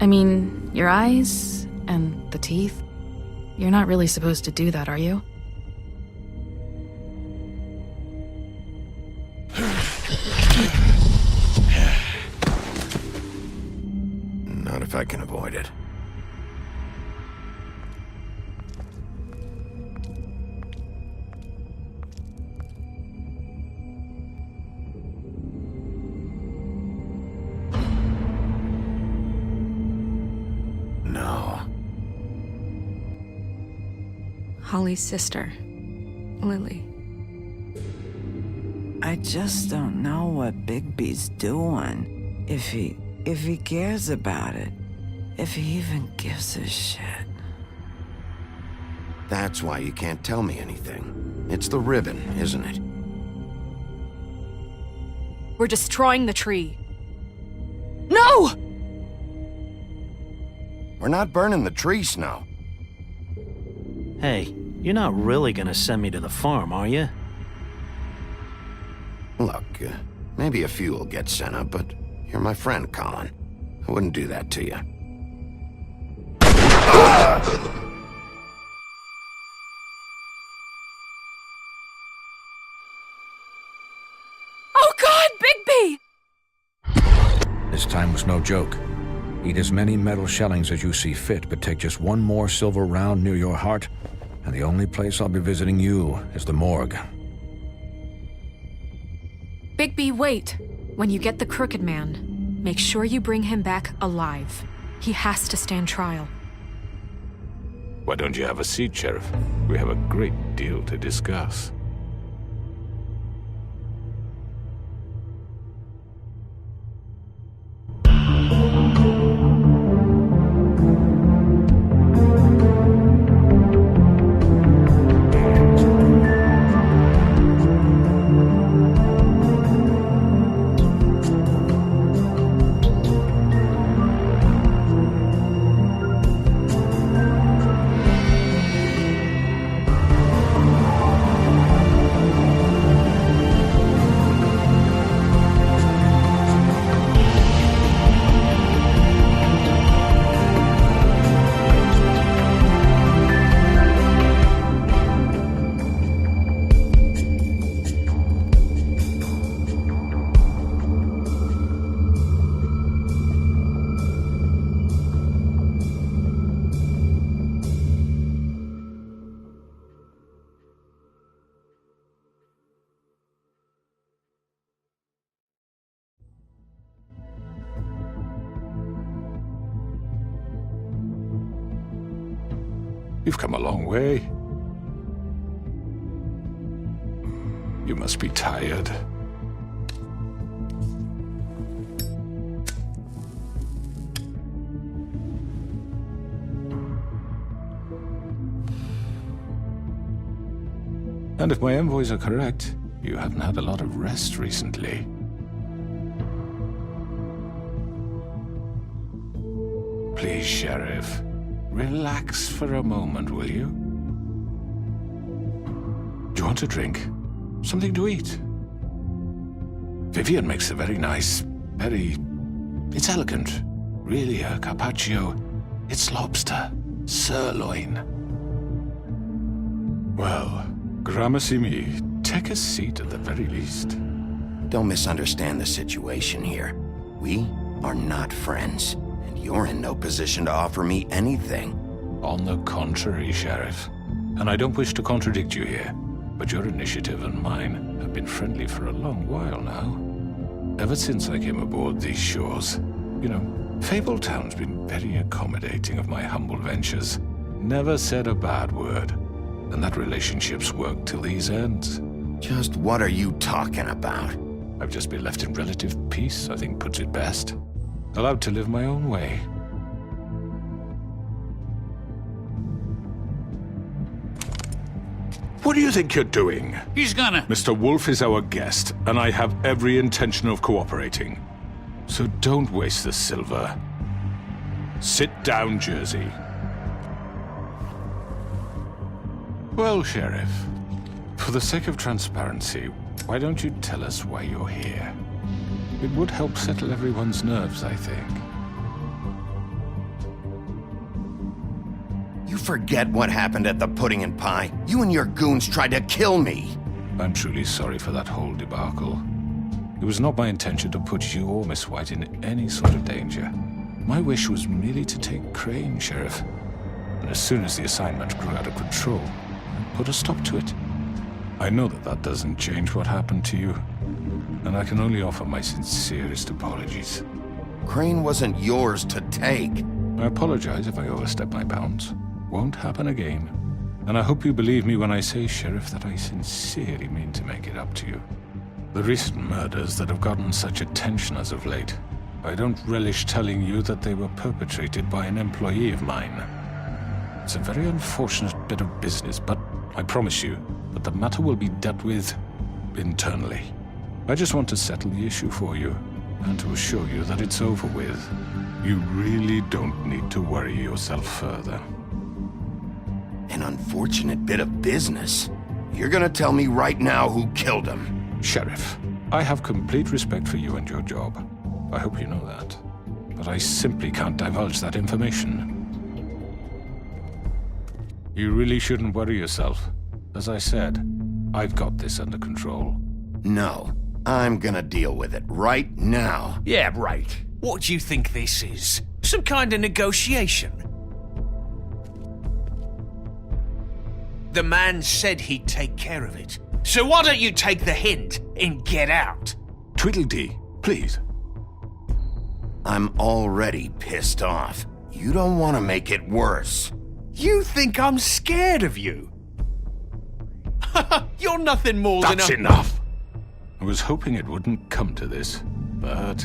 I mean, your eyes and the teeth. You're not really supposed to do that, are you? Not if I can avoid it. No. Holly's sister, Lily. I just don't know what Bigby's doing. If he cares about it. If he even gives a shit. That's why you can't tell me anything. It's the ribbon, isn't it? We're destroying the tree. No! We're not burning the tree, Snow. Hey, you're not really gonna send me to the farm, are you? Look, maybe a few will get sent up, but you're my friend, Colin. I wouldn't do that to you. Oh God, Bigby! This time was no joke. Eat as many metal shellings as you see fit, but take just one more silver round near your heart, and the only place I'll be visiting you is the morgue. Bigby, wait. When you get the Crooked Man, make sure you bring him back alive. He has to stand trial. Why don't you have a seat, Sheriff? We have a great deal to discuss. You've come a long way. You must be tired. And if my envoys are correct, you haven't had a lot of rest recently. Please, Sheriff. Relax for a moment, will you? Do you want a drink? Something to eat? Vivian makes a very nice, It's elegant. Really a carpaccio. It's lobster. Sirloin. Well, gramercy me. Take a seat at the very least. Don't misunderstand the situation here. We are not friends. You're in no position to offer me anything. On the contrary, Sheriff. And I don't wish to contradict you here, but your initiative and mine have been friendly for a long while now. Ever since I came aboard these shores. You know, Fabletown's been very accommodating of my humble ventures. Never said a bad word. And that relationship's worked till these ends. Just what are you talking about? I've just been left in relative peace, I think puts it best. Allowed to live my own way. What do you think you're doing? He's gonna... Mr. Wolf is our guest, and I have every intention of cooperating. So don't waste the silver. Sit down, Jersey. Well, Sheriff, for the sake of transparency, why don't you tell us why you're here? It would help settle everyone's nerves, I think. forget what happened at the Pudding and Pie? You and your goons tried to kill me. I'm truly sorry for that whole debacle. It was not my intention to put you or Miss White in any sort of danger. My wish was merely to take Crane, Sheriff. And as soon as the assignment grew out of control, I put a stop to it. I know that that doesn't change what happened to you, and I can only offer my sincerest apologies. Crane wasn't yours to take. I apologize if I overstep my bounds. Won't happen again. And I hope you believe me when I say, Sheriff, that I sincerely mean to make it up to you. The recent murders that have gotten such attention as of late, I don't relish telling you that they were perpetrated by an employee of mine. It's a very unfortunate bit of business, but I promise you that the matter will be dealt with internally. I just want to settle the issue for you, and to assure you that it's over with. You really don't need to worry yourself further. An unfortunate bit of business? You're gonna tell me right now who killed him? Sheriff, I have complete respect for you and your job. I hope you know that. But I simply can't divulge that information. You really shouldn't worry yourself. As I said, I've got this under control. No, I'm gonna deal with it right now. Yeah, right. What do you think this is? Some kind of negotiation? The man said he'd take care of it. So why don't you take the hint and get out? Tweedledee, please. I'm already pissed off. You don't want to make it worse. You think I'm scared of you? You're nothing more than a... That's enough! I was hoping it wouldn't come to this, but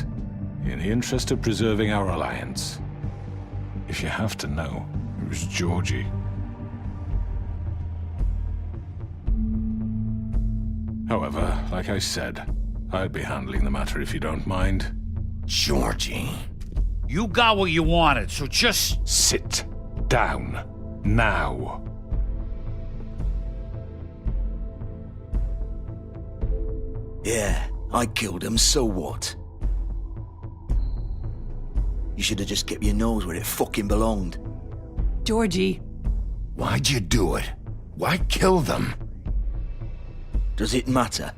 in the interest of preserving our alliance, if you have to know, it was Georgie. However, like I said, I'll be handling the matter if you don't mind. Georgie. You got what you wanted, so just... Sit down. Now. Yeah, I killed him, so what? You should have just kept your nose where it fucking belonged. Georgie. Why'd you do it? Why kill them? Does it matter?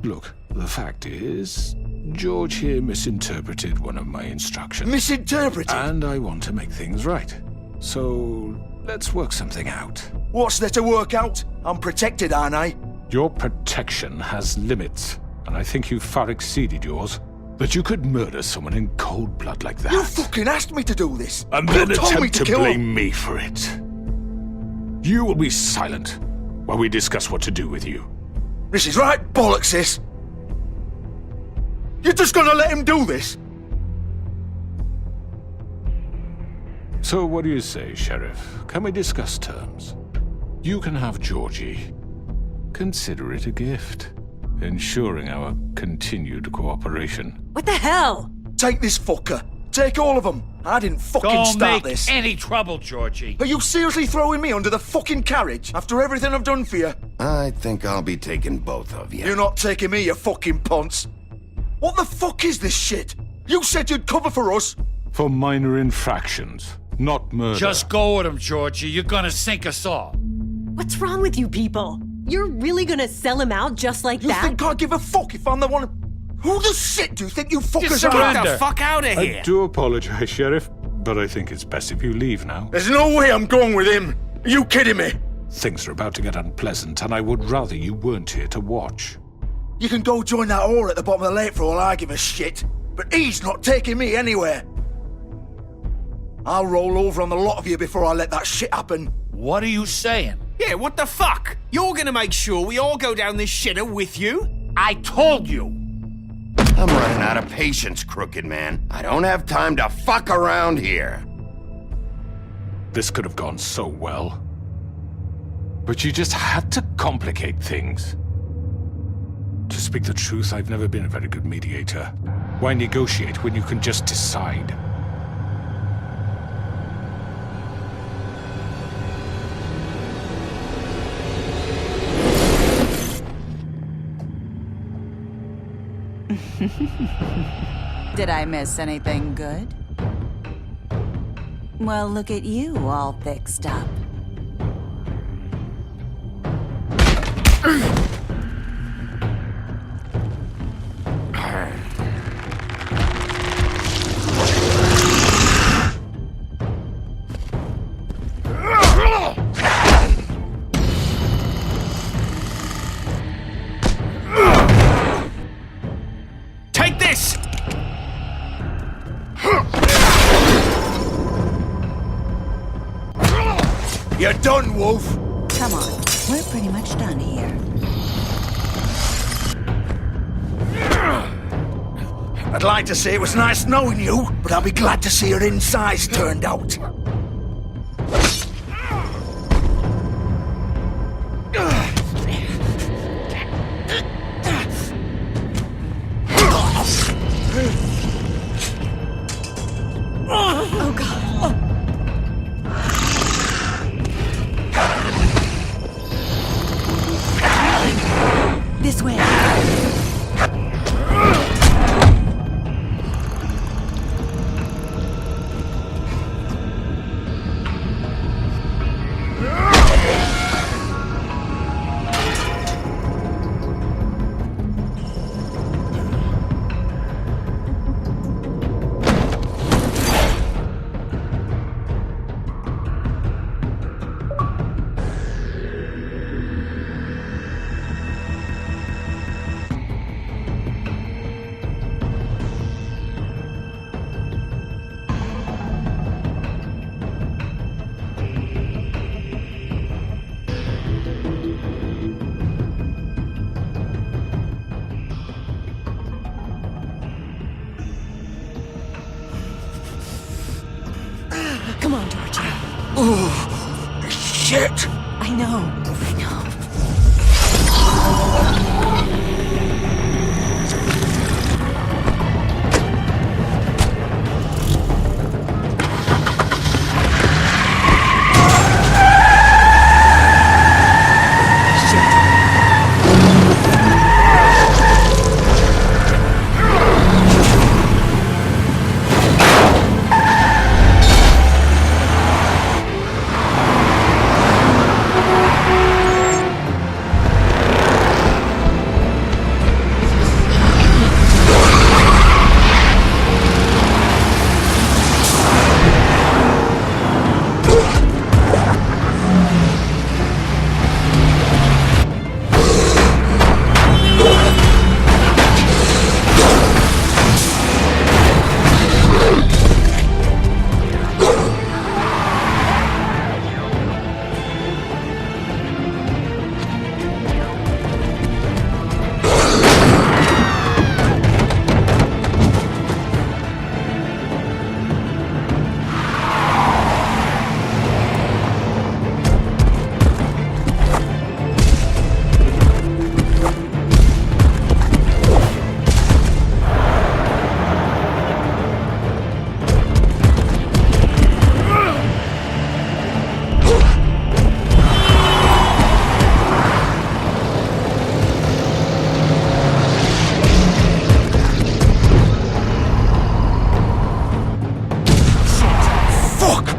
Look, the fact is, George here misinterpreted one of my instructions. Misinterpreted? And I want to make things right. So, let's work something out. What's there to work out? I'm protected, aren't I? Your protection has limits, and I think you've far exceeded yours. That you could murder someone in cold blood like that. You fucking asked me to do this! And then You told me attempt to kill blame him. me for it. You will be silent while we discuss what to do with you. This is right bollocks, this! You're just gonna let him do this? So what do you say, Sheriff? Can we discuss terms? You can have Georgie. Consider it a gift, ensuring our continued cooperation. What the hell? Take this fucker. Take all of them. I didn't fucking Don't start make this. any trouble, Georgie. Are you seriously throwing me under the fucking carriage after everything I've done for you? I think I'll be taking both of you. You're not taking me, you fucking ponce. What the fuck is this shit? You said you'd cover for us. For minor infractions, not murder. Just go with him, Georgie. You're gonna sink us all. What's wrong with you people? You're really gonna sell him out just like You that? think I give a fuck if I'm the one? Who the shit do you think you fuckers Just are? surrender. Get the fuck out of here. I do apologize, Sheriff, but I think it's best if you leave now. There's no way I'm going with him. Are you kidding me? Things are about to get unpleasant, and I would rather you weren't here to watch. You can go join that whore at the bottom of the lake for all I give a shit. But he's not taking me anywhere. I'll roll over on the lot of you before I let that shit happen. What are you saying? Yeah, what the fuck? You're gonna make sure we all go down this shitter with you? I told you. I'm running out of patience, Crooked Man. I don't have time to fuck around here. This could have gone so well. But you just had to complicate things. To speak the truth, I've never been a very good mediator. Why negotiate when you can just decide? Did I miss anything good? Well, look at you all fixed up. Take this! You're done, Wolf. Come on, we're pretty much done here. I'd like to say it was nice knowing you, but I'll be glad to see your insides turned out. Oh, God. This way. Come on, Georgie. Ooh, shit! I know.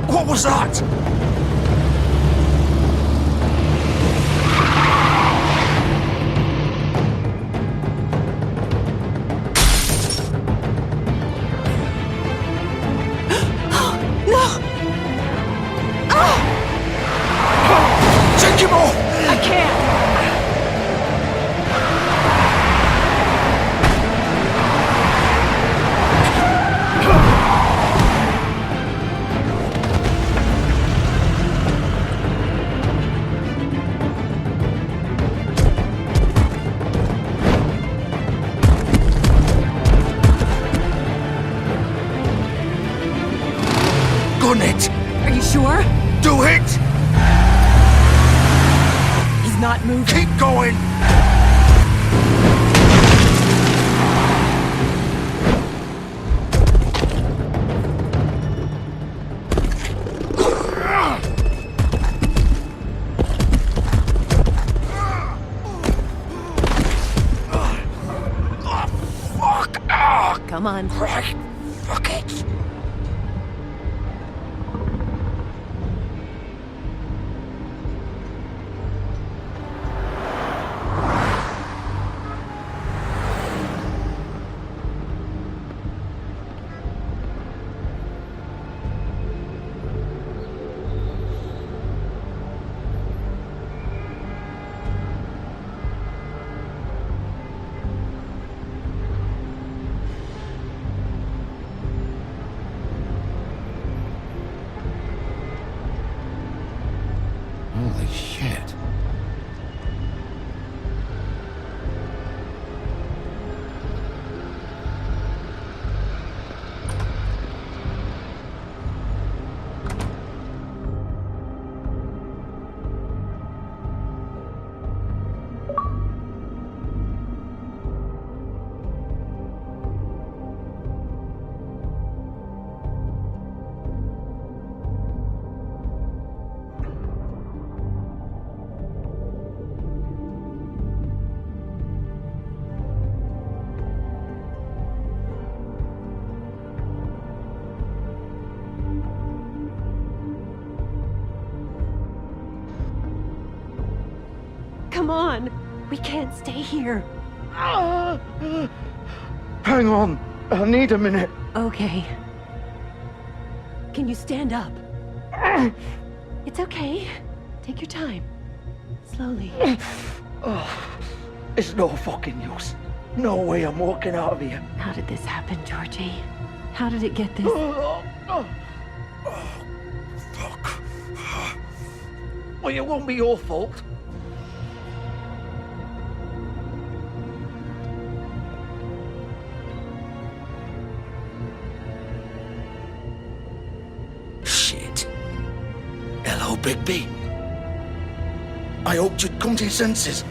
What was that? No! Take him off! I can't! Gun it! Are you sure? Do it! He's not moving. Keep going! Come on. Right. Fuck it. Come on. We can't stay here. Hang on. I need a minute. Okay. Can you stand up? It's okay. Take your time. Slowly. It's no fucking use. No way I'm walking out of here. How did this happen, Georgie? How did it get this? Fuck. Well, it won't be your fault. Shit. Hello, Bigby. I hoped you'd come to your senses.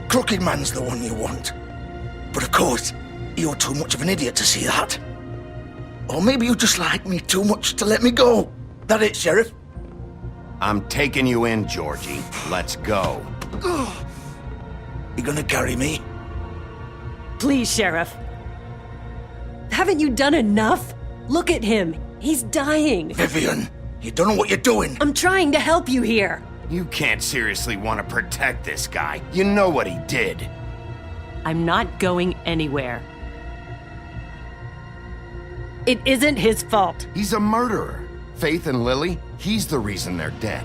Crooked Man's the one you want. But of course, you're too much of an idiot to see that. Or maybe you just like me too much to let me go. That it, Sheriff? I'm taking you in, Georgie. Let's go. You gonna carry me? Please, Sheriff. Haven't you done enough? Look at him. He's dying. Vivian, you don't know what you're doing. I'm trying to help you here. You can't seriously want to protect this guy. You know what he did. I'm not going anywhere. It isn't his fault. He's a murderer. Faith and Lily, he's the reason they're dead.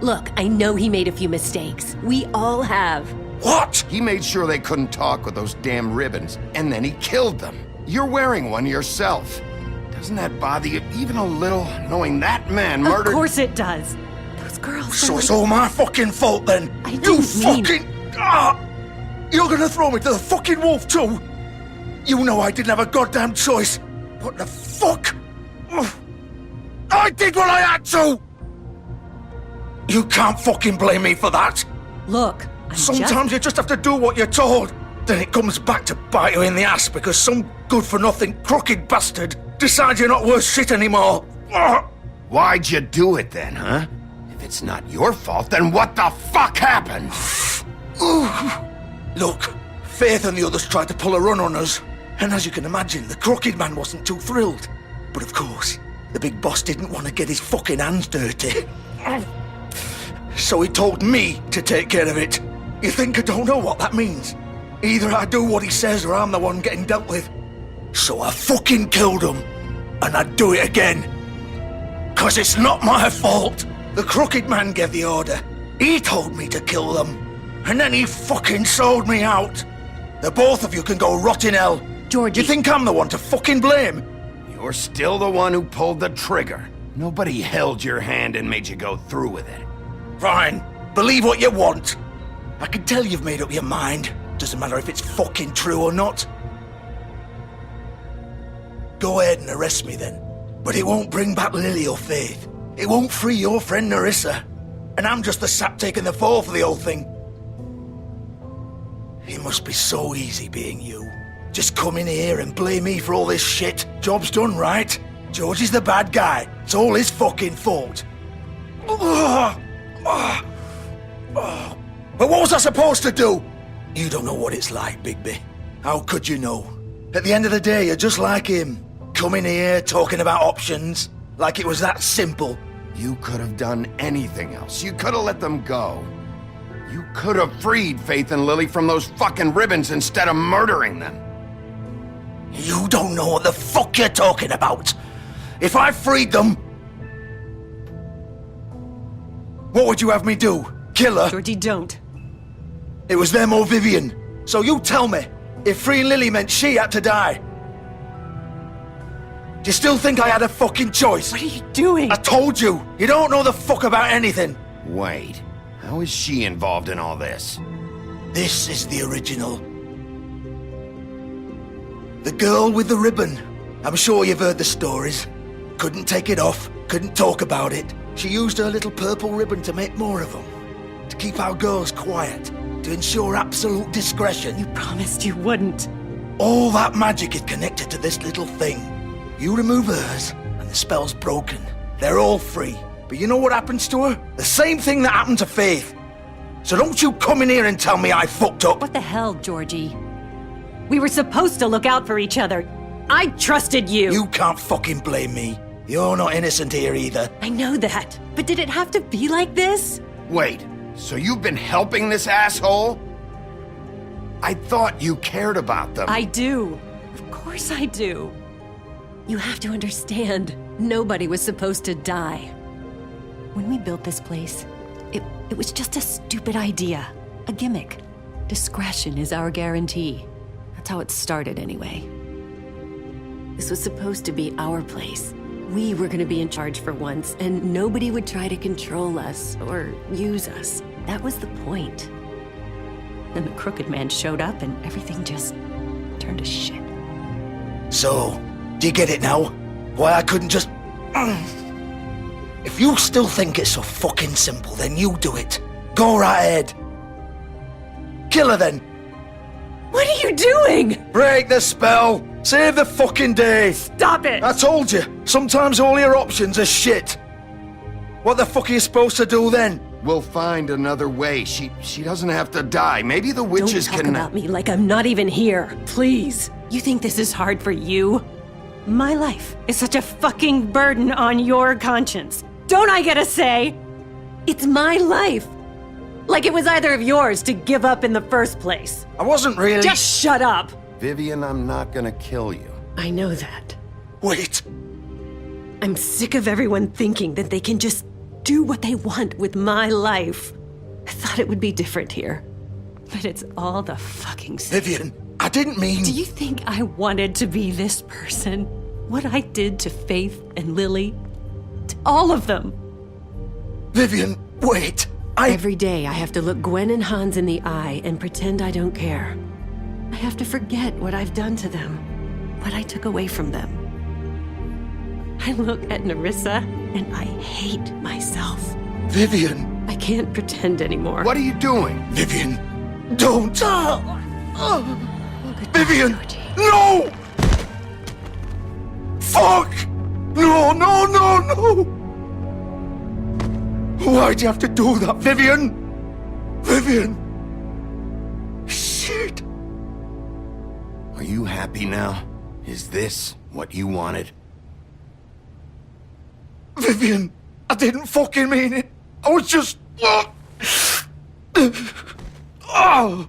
Look, I know he made a few mistakes. We all have. What? He made sure they couldn't talk with those damn ribbons, and then he killed them. You're wearing one yourself. Doesn't that bother you even a little, knowing that man murdered— Of course it does. Those girls— So it's all my fucking fault then? I didn't mean— You're gonna throw me to the fucking wolf too? You know I didn't have a goddamn choice. What the fuck? I did what I had to! You can't fucking blame me for that. Look, Sometimes you just have to do what you're told. Then it comes back to bite you in the ass because some good-for-nothing crooked bastard decides you're not worth shit anymore. Why'd you do it then, huh? If it's not your fault, then what the fuck happened? Look, Faith and the others tried to pull a run on us. And as you can imagine, the Crooked Man wasn't too thrilled. But of course, the big boss didn't want to get his fucking hands dirty. So he told me to take care of it. You think I don't know what that means? Either I do what he says or I'm the one getting dealt with. So I fucking killed him. And I'd do it again. 'Cause it's not my fault. The Crooked Man gave the order. He told me to kill them. And then he fucking sold me out. The both of you can go rot in hell. Georgie. You think I'm the one to fucking blame? You're still the one who pulled the trigger. Nobody held your hand and made you go through with it. Fine. Believe what you want. I can tell you've made up your mind. Doesn't matter if it's fucking true or not. Go ahead and arrest me then. But it won't bring back Lily or Faith. It won't free your friend Nerissa. And I'm just the sap taking the fall for the whole thing. It must be so easy being you. Just come in here and blame me for all this shit. Job's done, right? Georgie's the bad guy. It's all his fucking fault. But what was I supposed to do? You don't know what it's like, Bigby. How could you know? At the end of the day, you're just like him. Coming here, talking about options. Like it was that simple. You could have done anything else. You could have let them go. You could have freed Faith and Lily from those fucking ribbons instead of murdering them. You don't know what the fuck you're talking about. If I freed them... What would you have me do? Kill her? Georgie, don't. It was them or Vivian. So you tell me, if freeing Lily meant she had to die. Do you still think I had a fucking choice? What are you doing? I told you, you don't know the fuck about anything. Wait, how is she involved in all this? This is the original. The girl with the ribbon. I'm sure you've heard the stories. Couldn't take it off, couldn't talk about it. She used her little purple ribbon to make more of them. To keep our girls quiet. To ensure absolute discretion. You promised you wouldn't. All that magic is connected to this little thing. You remove hers, and the spell's broken. They're all free. But you know what happens to her? The same thing that happened to Faith. So don't you come in here and tell me I fucked up. What the hell, Georgie? We were supposed to look out for each other. I trusted you. You can't fucking blame me. You're not innocent here either. I know that, but did it have to be like this? Wait, so you've been helping this asshole? I thought you cared about them. I do. Of course I do. You have to understand, nobody was supposed to die. When we built this place, it was just a stupid idea. A gimmick. Discretion is our guarantee. That's how it started anyway. This was supposed to be our place. We were gonna be in charge for once, and nobody would try to control us or use us. That was the point. Then the Crooked Man showed up and everything just turned to shit. So, do you get it now? Why I couldn't just... If you still think it's so fucking simple, then you do it. Go right ahead. Kill her then. What are you doing? Break the spell. Save the fucking day. Stop it. I told you, sometimes all your options are shit. What the fuck are you supposed to do then? We'll find another way. She doesn't have to die. Maybe the witches Don't talk can... about me like I'm not even here. Please. You think this is hard for you? My life is such a fucking burden on your conscience. Don't I get a say? It's my life. Like it was either of yours to give up in the first place. I wasn't really... Just shut up. Vivian, I'm not gonna kill you. I know that. Wait. I'm sick of everyone thinking that they can just do what they want with my life. I thought it would be different here. But it's all the fucking same. Vivian, I didn't mean... Do you think I wanted to be this person? What I did to Faith and Lily? To all of them? Vivian, wait. Every day I have to look Gwen and Hans in the eye and pretend I don't care. I have to forget what I've done to them, what I took away from them. I look at Nerissa and I hate myself. Vivian. I can't pretend anymore. What are you doing? Vivian, don't. Vivian, no! Fuck! No, no, no, no! Why'd you have to do that, Vivian? Vivian! Shit! Are you happy now? Is this what you wanted? Vivian, I didn't fucking mean it. I was just... Oh!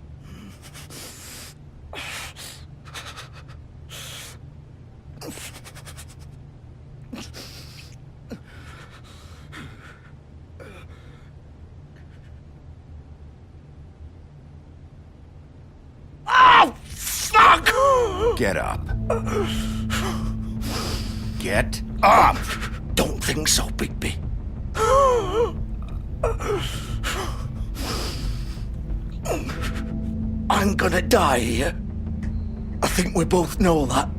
Get up. Get up! Don't think so, Bigby. I'm gonna die here. I think we both know that.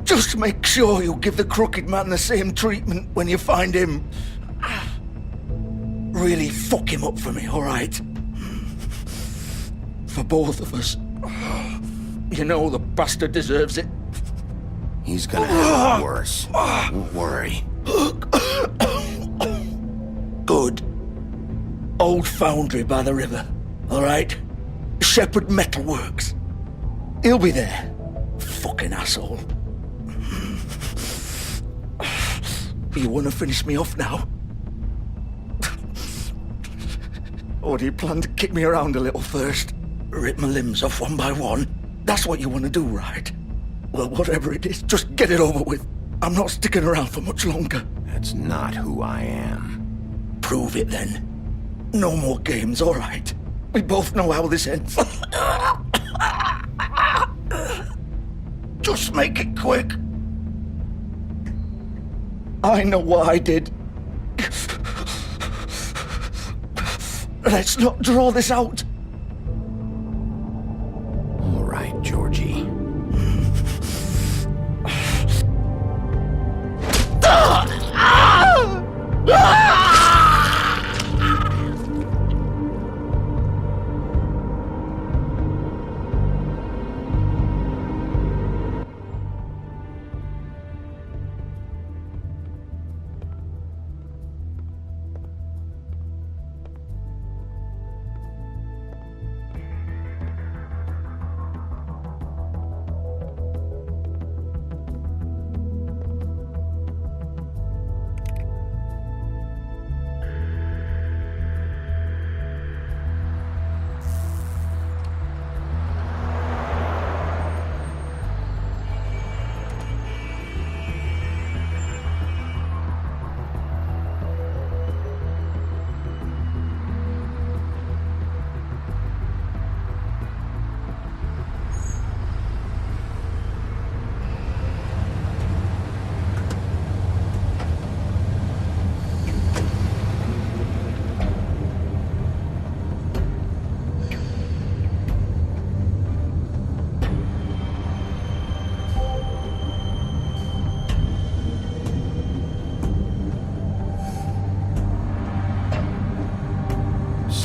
Just make sure you give the Crooked Man the same treatment when you find him. Really fuck him up for me, alright? For both of us. You know the bastard deserves it. He's gonna have it worse. Don't worry. Good. Old foundry by the river, alright? Shepherd Metalworks. He'll be there. Fucking asshole. You wanna finish me off now? Or do you plan to kick me around a little first? Rip my limbs off one by one? That's what you want to do, right? Well, whatever it is, just get it over with. I'm not sticking around for much longer. That's not who I am. Prove it, then. No more games, all right? We both know how this ends. Just make it quick. I know what I did. Let's not draw this out. All right, Georgie.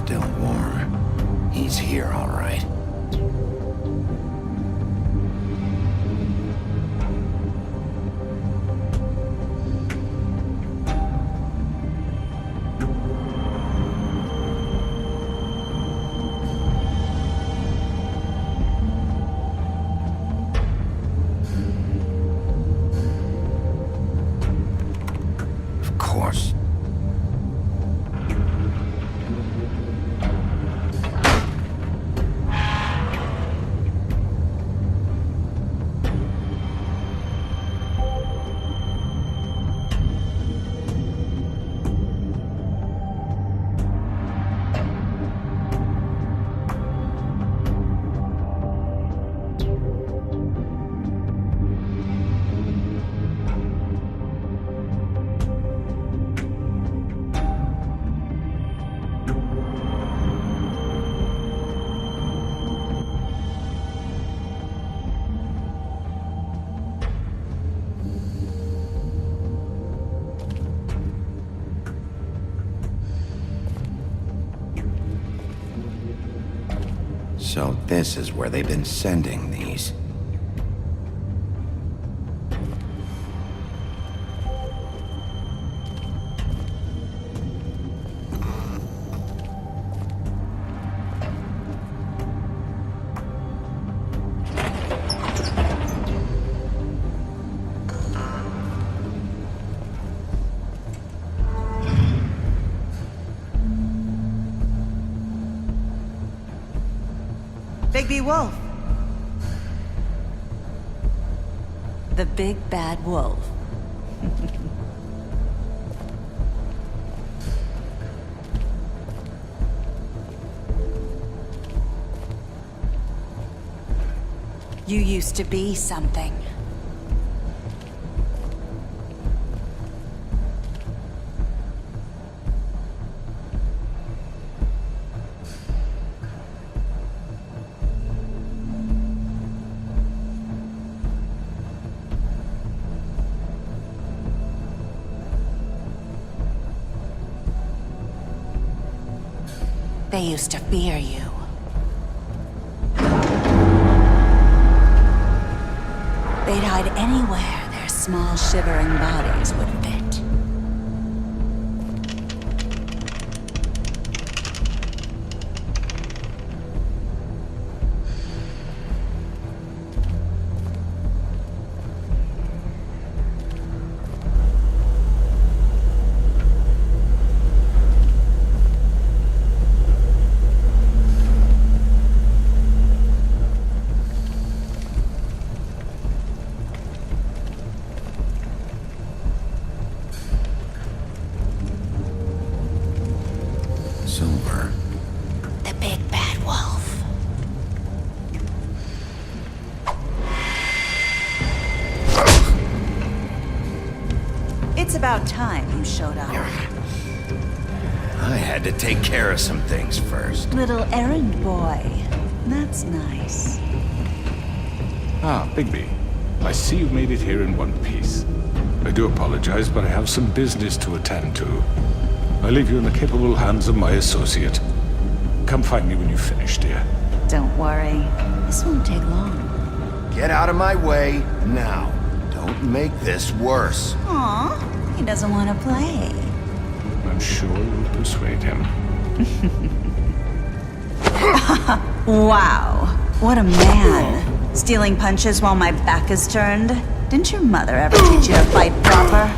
still warm. He's here, all right. Of course. So this is where they've been sending these. Bigby Wolf. The big bad wolf. You used to be something. They used to fear you. They'd hide anywhere their small, shivering bodies would fit. Silver. The big bad wolf. It's about time you showed up. I had to take care of some things first. Little errand boy. That's nice. Ah, Bigby. I see you've made it here in one piece. I do apologize, but I have some business to attend to. I leave you in the capable hands of my associate. Come find me when you've finished, dear. Don't worry. This won't take long. Get out of my way now. Don't make this worse. Aw, he doesn't want to play. I'm sure you'll persuade him. Wow, what a man. Stealing punches while my back is turned? Didn't your mother ever teach you to fight proper?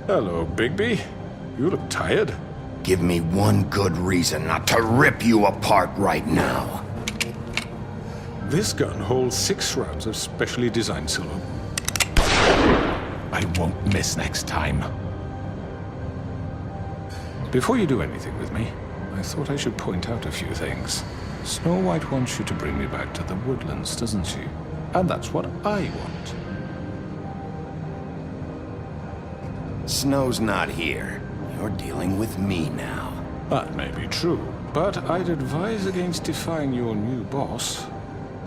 Hello, Bigby. You look tired. Give me one good reason not to rip you apart right now. This gun holds 6 rounds of specially designed silver. I won't miss next time. Before you do anything with me, I thought I should point out a few things. Snow White wants you to bring me back to the woodlands, doesn't she? And that's what I want. Snow's not here. You're dealing with me now. That may be true, but I'd advise against defying your new boss,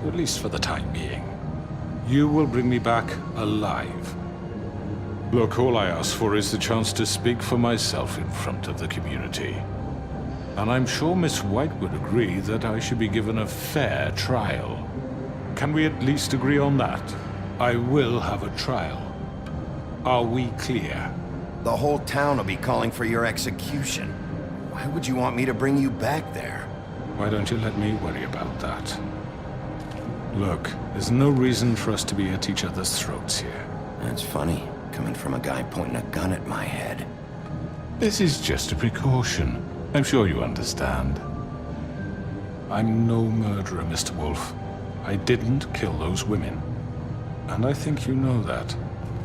at least for the time being. You will bring me back alive. Look, all I ask for is the chance to speak for myself in front of the community. And I'm sure Miss White would agree that I should be given a fair trial. Can we at least agree on that? I will have a trial. Are we clear? The whole town will be calling for your execution. Why would you want me to bring you back there? Why don't you let me worry about that? Look, there's no reason for us to be at each other's throats here. That's funny, coming from a guy pointing a gun at my head. This is just a precaution. I'm sure you understand. I'm no murderer, Mr. Wolf. I didn't kill those women. And I think you know that.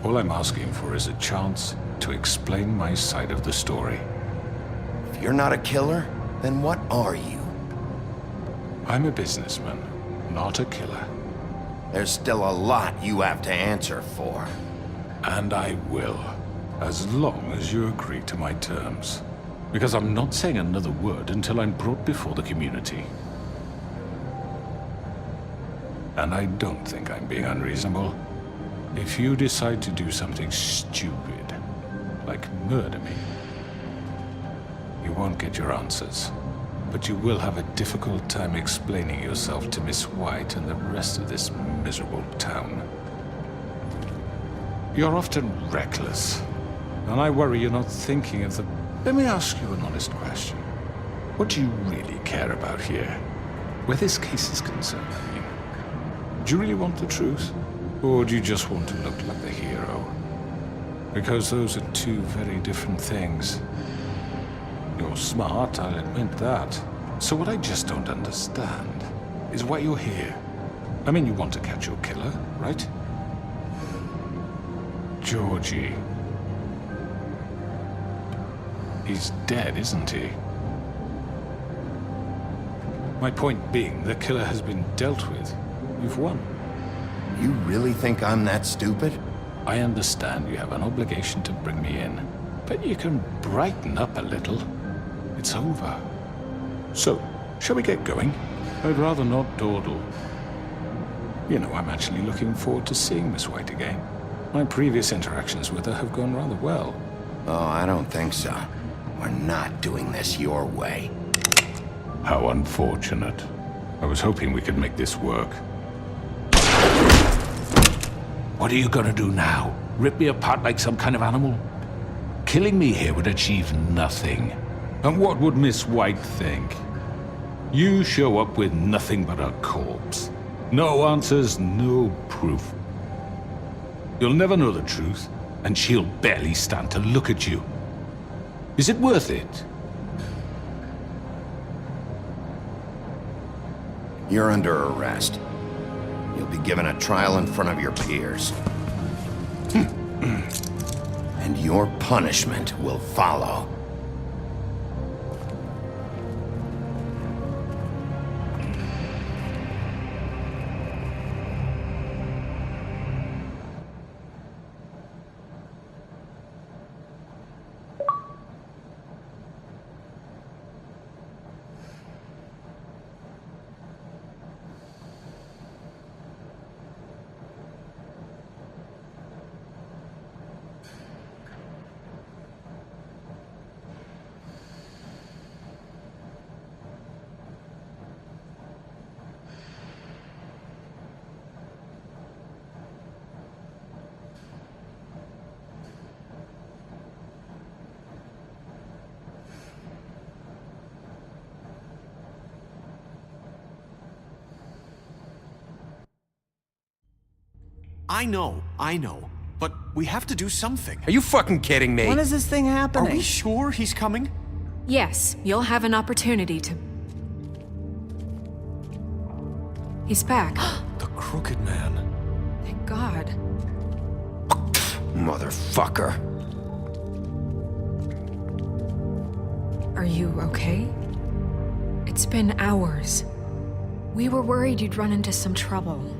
All I'm asking for is a chance to explain my side of the story. If you're not a killer, then what are you? I'm a businessman, not a killer. There's still a lot you have to answer for. And I will, as long as you agree to my terms. Because I'm not saying another word until I'm brought before the community. And I don't think I'm being unreasonable. If you decide to do something stupid, like murder me, you won't get your answers. But you will have a difficult time explaining yourself to Miss White and the rest of this miserable town. You're often reckless, and I worry you're not thinking of the... Let me ask you an honest question. What do you really care about here? Where this case is concerned, I mean. Do you really want the truth? Or do you just want to look like the hero? Because those are two very different things. You're smart, I'll admit that. So what I just don't understand is why you're here. I mean, you want to catch your killer, right? Georgie. He's dead, isn't he? My point being, the killer has been dealt with. You've won. You really think I'm that stupid? I understand you have an obligation to bring me in, but you can brighten up a little. It's over. So, shall we get going? I'd rather not dawdle. You know, I'm actually looking forward to seeing Miss White again. My previous interactions with her have gone rather well. Oh, I don't think so. We're not doing this your way. How unfortunate. I was hoping we could make this work. What are you gonna do now? Rip me apart like some kind of animal? Killing me here would achieve nothing. And what would Miss White think? You show up with nothing but a corpse. No answers, no proof. You'll never know the truth, and she'll barely stand to look at you. Is it worth it? You're under arrest. You'll be given a trial in front of your peers. And your punishment will follow. I know. But we have to do something. Are you fucking kidding me? When is this thing Are happening? we sure he's coming? Yes, you'll have an opportunity to... He's back. The Crooked Man. Thank God. Motherfucker. Are you okay? It's been hours. We were worried you'd run into some trouble.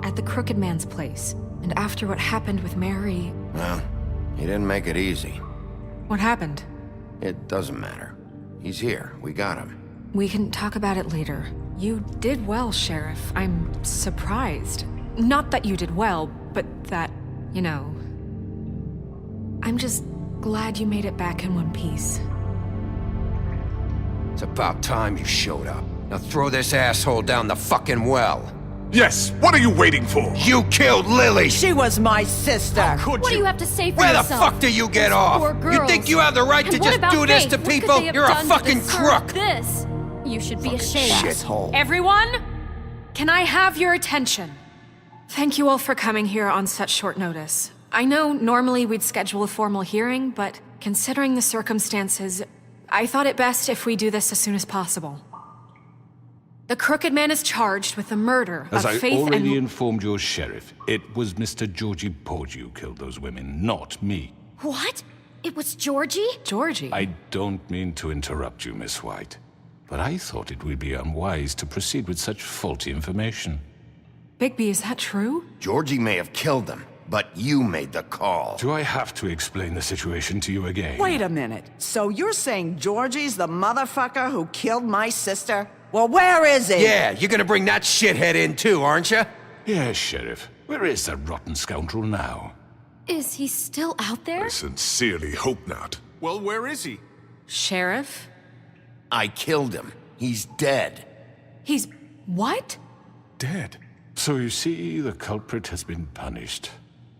At the Crooked Man's place. And after what happened with Mary... Well, he didn't make it easy. What happened? It doesn't matter. He's here. We got him. We can talk about it later. You did well, Sheriff. I'm surprised. Not that you did well, but that, you know... I'm just glad you made it back in one piece. It's about time you showed up. Now throw this asshole down the fucking well. Yes, what are you waiting for? You killed Lily! She was my sister. Could What do you? you have to say for Where the yourself? fuck do you get Those off? poor You girls. think you have the right And to what just about do this Faith? to What could people? they have You're a done to fucking deserve crook! This. You should be ashamed. Shithole. Everyone, can I have your attention? Thank you all for coming here on such short notice. I know normally we'd schedule a formal hearing, but considering the circumstances, I thought it best if we do this as soon as possible. The Crooked Man is charged with the murder As of I Faith already and... informed your sheriff, it was Mr. Georgie Porgy who killed those women, not me. What? It was Georgie? Georgie? I don't mean to interrupt you, Miss White, but I thought it would be unwise to proceed with such faulty information. Bigby, is that true? Georgie may have killed them, but you made the call. Do I have to explain the situation to you again? Wait a minute. So you're saying Georgie's the motherfucker who killed my sister? Well, where is he? Yeah, you're gonna bring that shithead in too, aren't you? Yes, Sheriff. Where is that rotten scoundrel now? Is he still out there? I sincerely hope not. Well, where is he? Sheriff? I killed him. He's dead. He's... what? Dead. So you see, the culprit has been punished.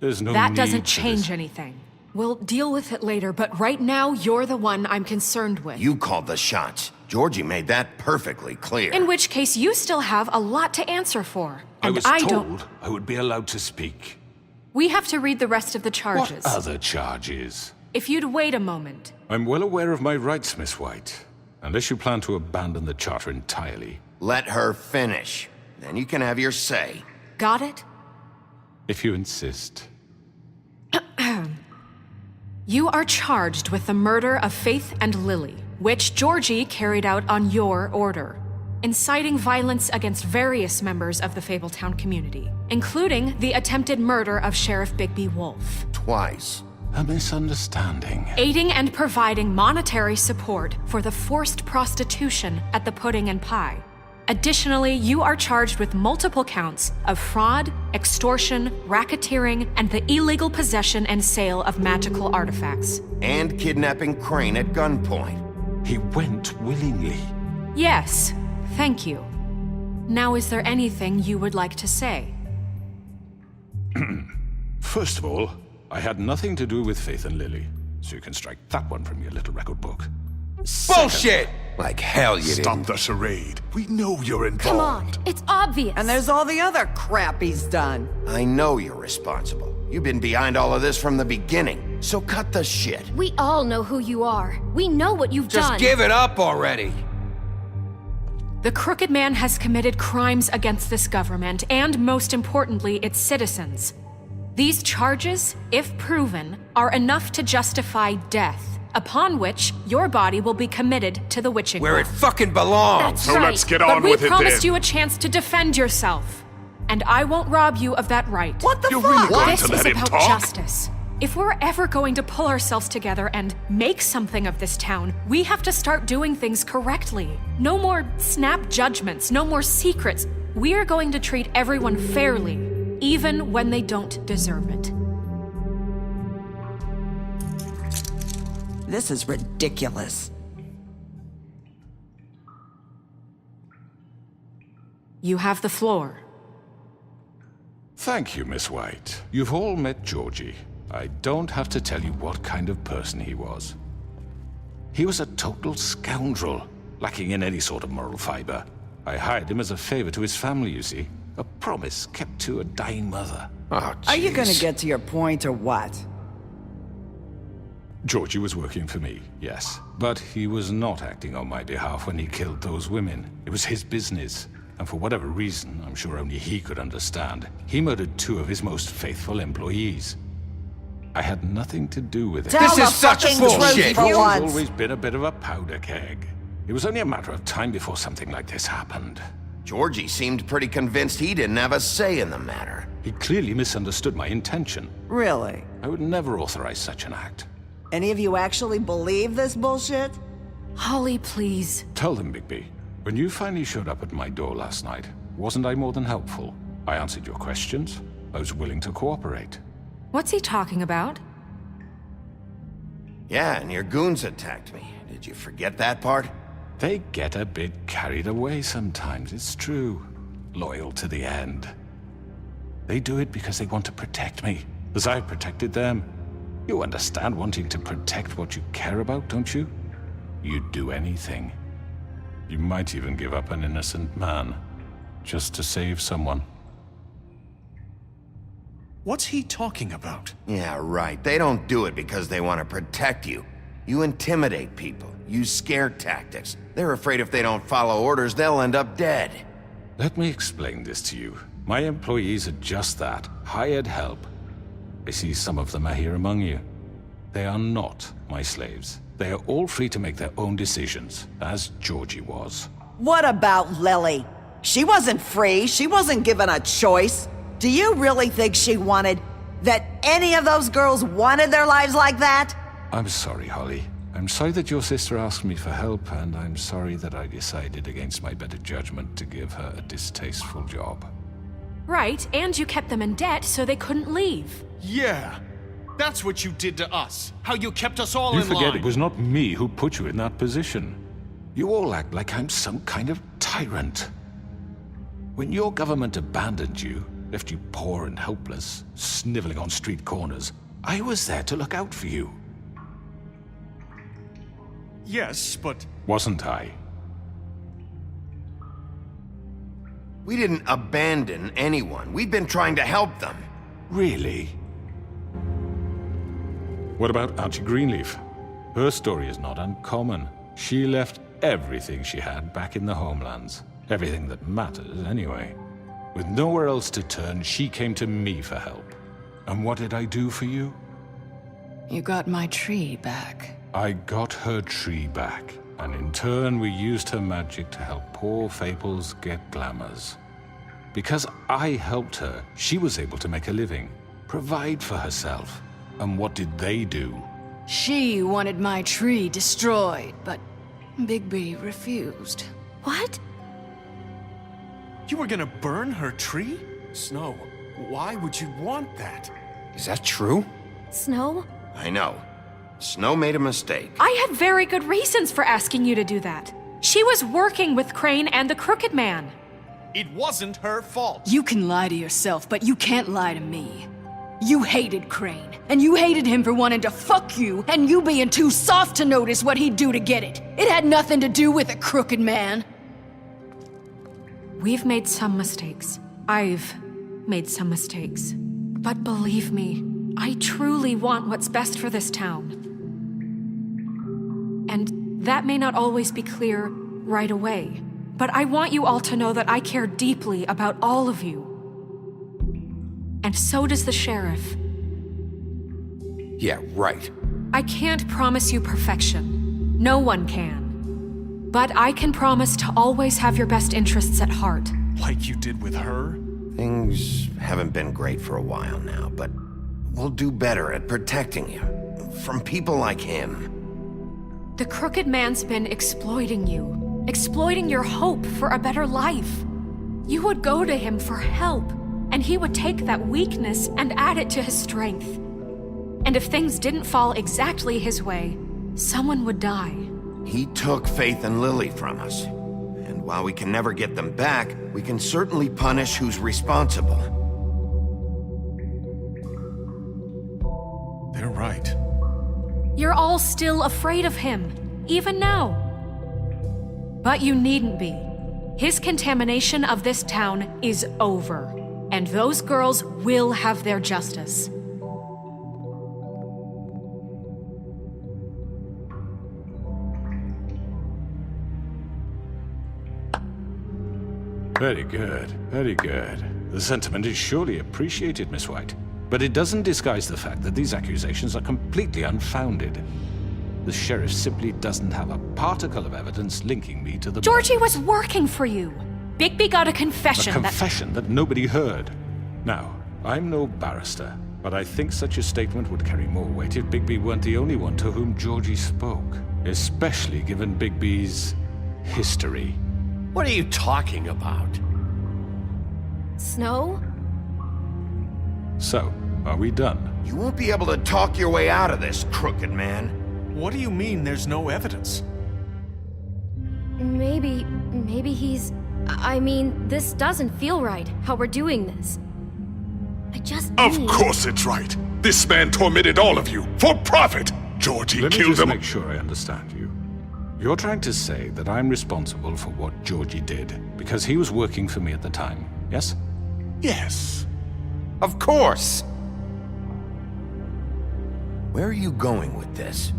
There's no That need doesn't for change this. anything. We'll deal with it later, but right now, you're the one I'm concerned with. You called the shots. Georgie made that perfectly clear. In which case, you still have a lot to answer for. I And was don't... told I would be allowed to speak. We have to read the rest of the charges. What other charges? If you'd wait a moment. I'm well aware of my rights, Miss White. Unless you plan to abandon the charter entirely. Let her finish. Then you can have your say. Got it? If you insist. You are charged with the murder of Faith and Lily, which Georgie carried out on your order, inciting violence against various members of the Fabletown community, including the attempted murder of Sheriff Bigby Wolf. Twice. A misunderstanding. Aiding and providing monetary support for the forced prostitution at the Pudding and Pie. Additionally, you are charged with multiple counts of fraud, extortion, racketeering, and the illegal possession and sale of magical artifacts. And kidnapping Crane at gunpoint. He went willingly. Yes, thank you. Now, is there anything you would like to say? First of all, I had nothing to do with Faith and Lily, so you can strike that one from your little record book. Bullshit! Like hell you Stop didn't. the charade. We know you're involved. Come on, it's obvious. And there's all the other crap he's done. I know you're responsible. You've been behind all of this from the beginning, so cut the shit. We all know who you are. We know what you've Just done. give it up already. The Crooked Man has committed crimes against this government and, most importantly, its citizens. These charges, if proven, are enough to justify death, upon which your body will be committed to the witching Where well. it fucking belongs. That's So right. let's get But on we with it promised then. you a chance to defend yourself, and I won't rob you of that right. What the You're fuck? really going This to is let him about talk? justice. If we're ever going to pull ourselves together and make something of this town, we have to start doing things correctly. No more snap judgments, no more secrets. We are going to treat everyone fairly, even when they don't deserve it. This is ridiculous. You have the floor. Thank you, Miss White. You've all met Georgie. I don't have to tell you what kind of person he was. He was a total scoundrel, lacking in any sort of moral fiber. I hired him as a favor to his family, you see. A promise kept to a dying mother. Oh, Are you gonna jeez. get to your point or what? Georgie was working for me, yes. But he was not acting on my behalf when he killed those women. It was his business. And for whatever reason, I'm sure only he could understand, he murdered 2 of his most faithful employees. I had nothing to do with it. Tell the fucking truth He's for once. always been a bit of a powder keg. It was only a matter of time before something like this happened. Georgie seemed pretty convinced he didn't have a say in the matter. He clearly misunderstood my intention. Really? I would never authorize such an act. Any of you actually believe this bullshit? Holly, please. Tell them, Bigby. When you finally showed up at my door last night, wasn't I more than helpful? I answered your questions. I was willing to cooperate. What's he talking about? Yeah, and your goons attacked me. Did you forget that part? They get a bit carried away sometimes, it's true. Loyal to the end. They do it because they want to protect me, as I've protected them. You understand wanting to protect what you care about, don't you? You'd do anything. You might even give up an innocent man, just to save someone. What's he talking about? Yeah, right. They don't do it because they want to protect you. You intimidate people, use scare tactics. They're afraid if they don't follow orders, they'll end up dead. Let me explain this to you. My employees are just that, hired help. I see some of them are here among you. They are not my slaves. They are all free to make their own decisions, as Georgie was. What about Lily? She wasn't free. She wasn't given a choice. Do you really think she wanted... that any of those girls wanted their lives like that? I'm sorry, Holly. I'm sorry that your sister asked me for help, and I'm sorry that I decided against my better judgment to give her a distasteful job. Right, and you kept them in debt so they couldn't leave. Yeah. That's what you did to us. How you kept us all You in line. forget it was not me who put you in that position. You all act like I'm some kind of tyrant. When your government abandoned you, left you poor and helpless, sniveling on street corners, I was there to look out for you. Yes, but... Wasn't I? We didn't abandon anyone. We've been trying to help them. Really? What about Auntie Greenleaf? Her story is not uncommon. She left everything she had back in the homelands. Everything that matters, anyway. With nowhere else to turn, she came to me for help. And what did I do for you? You got my tree back. I got her tree back, and in turn we used her magic to help poor Fables get glamours. Because I helped her, she was able to make a living, provide for herself. And what did they do? She wanted my tree destroyed, but Bigby refused. What? You were gonna burn her tree? Snow, why would you want that? Is that true? Snow? I know. Snow made a mistake. I had very good reasons for asking you to do that. She was working with Crane and the Crooked Man. It wasn't her fault. You can lie to yourself, but you can't lie to me. You hated Crane, and you hated him for wanting to fuck you, and you being too soft to notice what he'd do to get it. It had nothing to do with a Crooked Man. We've made some mistakes. I've made some mistakes. But believe me, I truly want what's best for this town. And that may not always be clear right away. But I want you all to know that I care deeply about all of you. And so does the sheriff. Yeah, right. I can't promise you perfection. No one can. But I can promise to always have your best interests at heart. Like you did with her? Things haven't been great for a while now, but we'll do better at protecting you. From people like him. The Crooked Man's been exploiting you. Exploiting your hope for a better life. You would go to him for help, and he would take that weakness and add it to his strength. And if things didn't fall exactly his way, someone would die. He took Faith and Lily from us. And while we can never get them back, we can certainly punish who's responsible. They're right. You're all still afraid of him, even now. But you needn't be. His contamination of this town is over. And those girls will have their justice. Very good, very good. The sentiment is surely appreciated, Miss White. But it doesn't disguise the fact that these accusations are completely unfounded. The sheriff simply doesn't have a particle of evidence linking me to the... Georgie was working for you. Bigby got a confession A confession that nobody heard. Now, I'm no barrister, but I think such a statement would carry more weight if Bigby weren't the only one to whom Georgie spoke. Especially given Bigby's history. What are you talking about? Snow? So, are we done? You won't be able to talk your way out of this, crooked man. What do you mean there's no evidence? Maybe he's... I mean, this doesn't feel right, how we're doing this. I just Of need... course it's right. This man tormented all of you for profit. Georgie Let me killed just him. make sure I understand you. You're trying to say that I'm responsible for what Georgie did because he was working for me at the time, yes? Yes. Of course! Where are you going with this?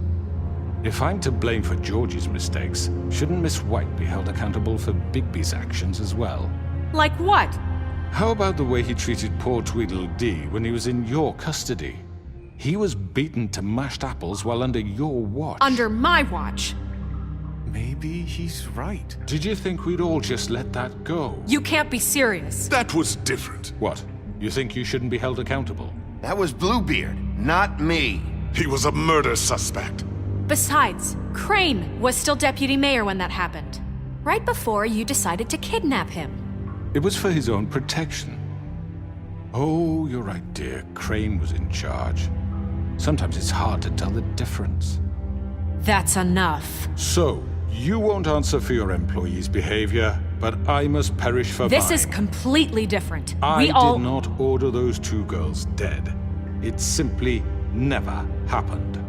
If I'm to blame for Georgie's mistakes, shouldn't Miss White be held accountable for Bigby's actions as well? Like what? How about the way he treated poor Tweedledee when he was in your custody? He was beaten to mashed apples while under your watch. Under my watch. Maybe he's right. Did you think we'd all just let that go? You can't be serious. That was different. What? You think you shouldn't be held accountable? That was Bluebeard, not me. He was a murder suspect. Besides, Crane was still deputy mayor when that happened. Right before you decided to kidnap him. It was for his own protection. Oh, you're right, dear. Crane was in charge. Sometimes it's hard to tell the difference. That's enough. So, you won't answer for your employees' behavior, but I must perish for This mine. is completely different. I We all... did not order those two girls dead. It simply never happened.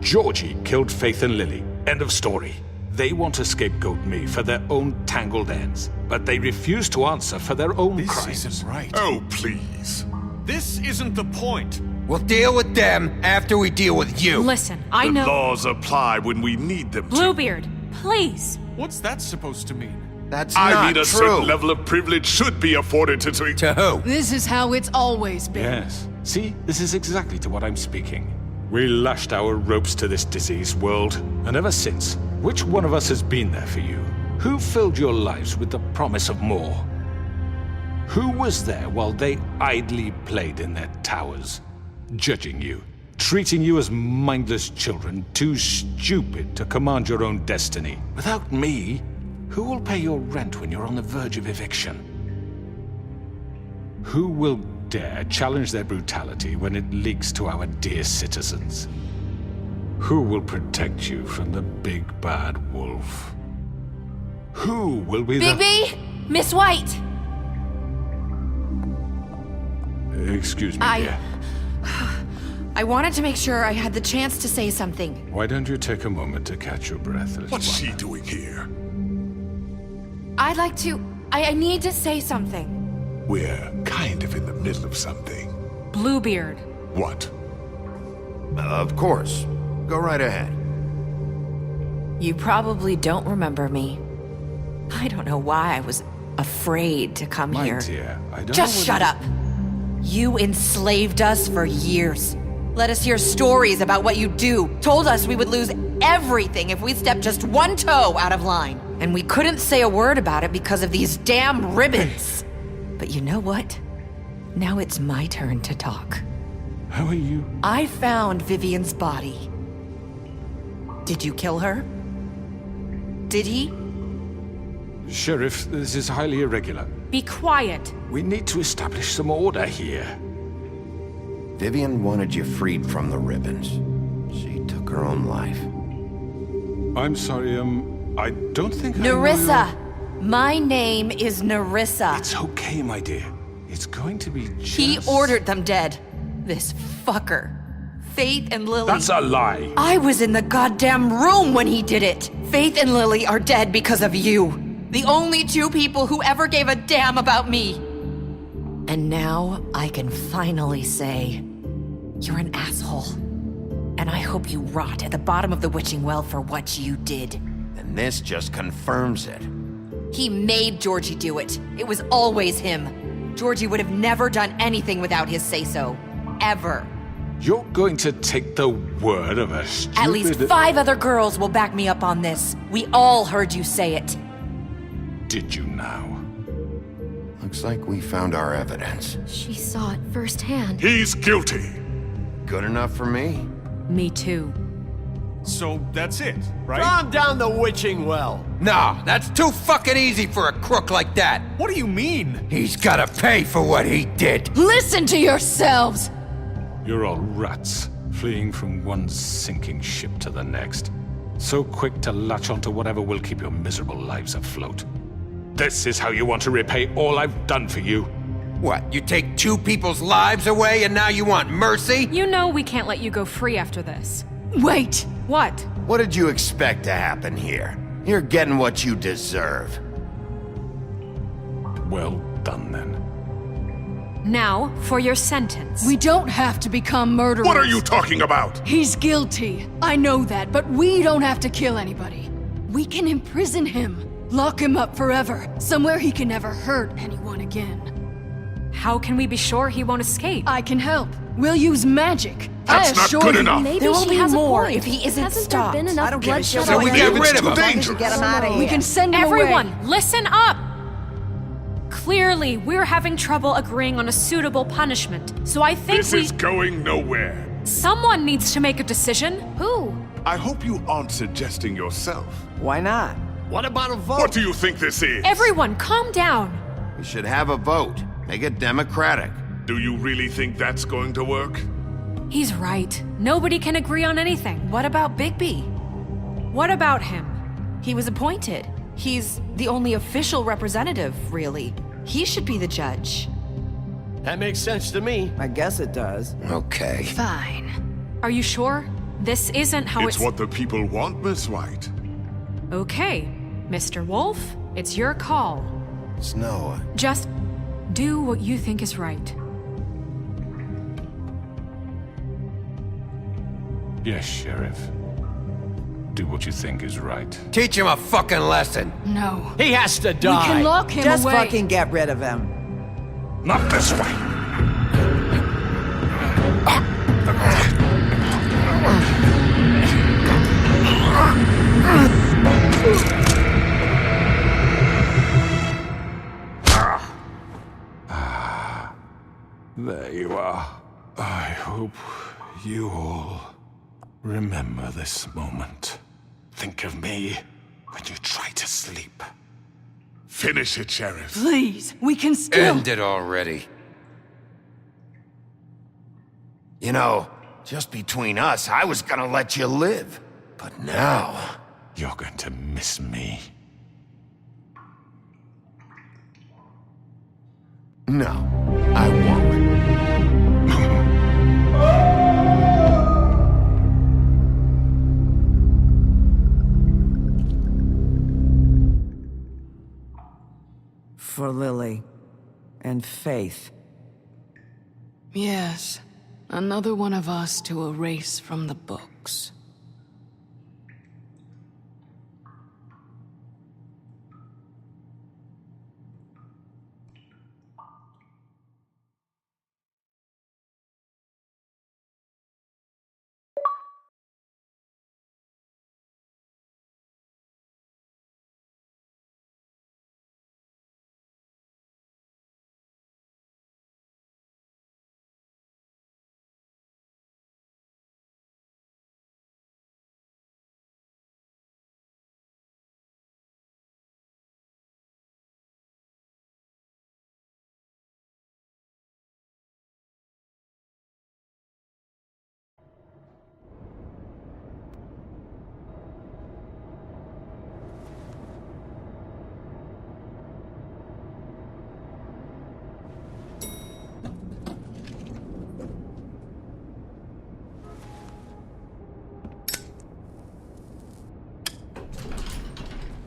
Georgie killed Faith and Lily. End of story. They want to scapegoat me for their own tangled ends, but they refuse to answer for their own crimes. This isn't right. Oh, please. This isn't the point. We'll deal with them after we deal with you. Listen, I The know... laws apply when we need them to. Bluebeard, please. What's that supposed to mean? That's I not mean, a true. certain level of privilege should be afforded to... To who? This is how it's always been. Yes. See, this is exactly to what I'm speaking. We lashed our ropes to this diseased world, and ever since, which one of us has been there for you? Who filled your lives with the promise of more? Who was there while they idly played in their towers, judging you, treating you as mindless children, too stupid to command your own destiny? Without me, who will pay your rent when you're on the verge of eviction? Who will dare challenge their brutality when it leaks to our dear citizens? Who will protect you from the big bad wolf? Who will be Bigby! Miss White! Excuse me, dear. I wanted to make sure I had the chance to say something. Why don't you take a moment to catch your breath, little What's one? she doing here? I'd like to... I need to say something. We're kind of in the middle of something. Bluebeard. What? Of course. Go right ahead. You probably don't remember me. I don't know why I was afraid to come My here. dear, I don't Just know shut up. You enslaved us for years. Let us hear stories about what you do. Told us we would lose everything if we stepped just one toe out of line. And we couldn't say a word about it because of these damn ribbons. But you know what? Now it's my turn to talk. How are you? I found Vivian's body. Did you kill her? Did he? Sheriff, this is highly irregular. Be quiet. We need to establish some order here. Vivian wanted you freed from the ribbons. She took her own life. I'm sorry, I don't think I know Nerissa! My name is Nerissa. It's okay, my dear. It's going to be just... He ordered them dead. This fucker. Faith and Lily. That's a lie. I was in the goddamn room when he did it. Faith and Lily are dead because of you. The only two people who ever gave a damn about me. And now I can finally say, you're an asshole. And I hope you rot at the bottom of the witching well for what you did. And this just confirms it. He made Georgie do it. It was always him. Georgie would have never done anything without his say-so. Ever. You're going to take the word of a stupid... At least 5 other girls will back me up on this. We all heard you say it. Did you now? Looks like we found our evidence. She saw it firsthand. He's guilty. Good enough for me. Me too. So that's it, right? Calm down the witching well. No, that's too fucking easy for a crook like that. What do you mean? He's gotta pay for what he did. Listen to yourselves! You're all rats, fleeing from one sinking ship to the next. So quick to latch onto whatever will keep your miserable lives afloat. This is how you want to repay all I've done for you? What, you take 2 people's lives away and now you want mercy? You know we can't let you go free after this. Wait! What? What did you expect to happen here? You're getting what you deserve. Well done, then. Now, for your sentence. We don't have to become murderers. What are you talking about? He's guilty. I know that, but we don't have to kill anybody. We can imprison him. Lock him up forever. Somewhere he can never hurt anyone again. How can we be sure he won't escape? I can help. We'll use magic. That's not good enough. Maybe There will she be has more a point. if he isn't Hasn't stopped. there been enough I don't give a bloodshed shit. So we already? get rid of him. Dangerous. Get him out of here. We can send him Everyone, away. listen up! Clearly, we're having trouble agreeing on a suitable punishment, so I think This is going nowhere. someone needs to make a decision. Who? I hope you aren't suggesting yourself. Why not? What about a vote? What do you think this is? Everyone, calm down. We should have a vote. Make it democratic. Do you really think that's going to work? He's right. Nobody can agree on anything. What about Bigby? What about him? He was appointed. He's the only official representative, really. He should be the judge. That makes sense to me. I guess it does. Okay. Fine. Are you sure? This isn't how It's what the people want, Miss White. Okay, Mr. Wolf, it's your call. Snow. Just do what you think is right. Yes, Sheriff. Do what you think is right. Teach him a fucking lesson. No. He has to die. We can lock him Just away. fucking get rid of him. Not this way. There you are. I hope you all remember this moment. Think of me when you try to sleep. Finish it, Sheriff. Please, we can still... End it already. You know, just between us, I was gonna let you live. But now... You're going to miss me. No, I won't. For Lily. And Faith. Yes. Another one of us to erase from the books.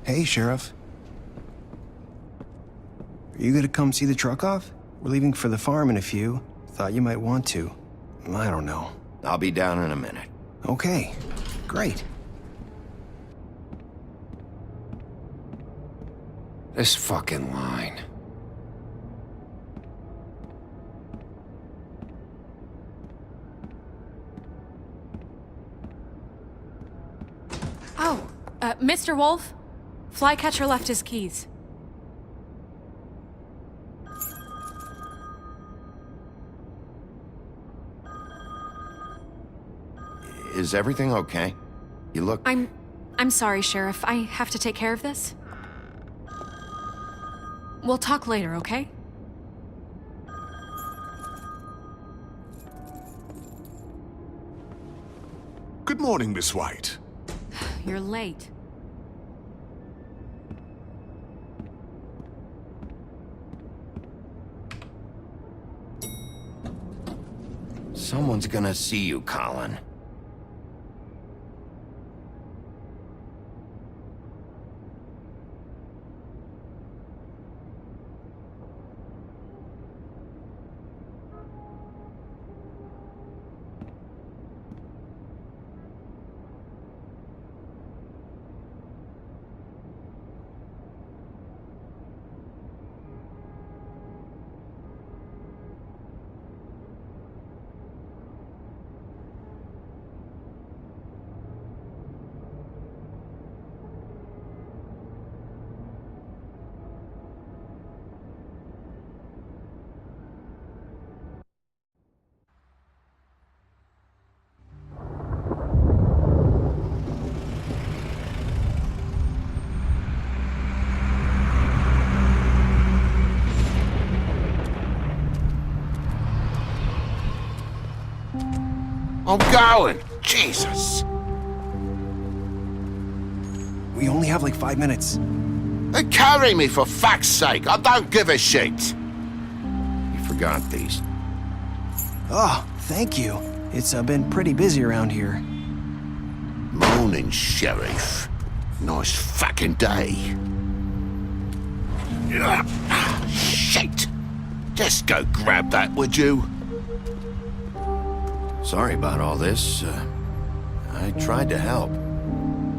Hey, Sheriff. Are you gonna come see the truck off? We're leaving for the farm in a few. Thought you might want to. I don't know. I'll be down in a minute. Okay, great. This fucking line. Oh, Mr. Wolf? Flycatcher left his keys. Is everything okay? You look... I'm sorry, Sheriff. I have to take care of this. We'll talk later, okay? Good morning, Miss White. You're late. Someone's gonna see you, Colin. I'm going! Jesus! We only have like 5 minutes. They carry me for fuck's sake! I don't give a shit! You forgot these. Oh, thank you. It's been pretty busy around here. Morning, Sheriff. Nice fucking day. Shit! Just go grab that, would you? Sorry about all this. I tried to help.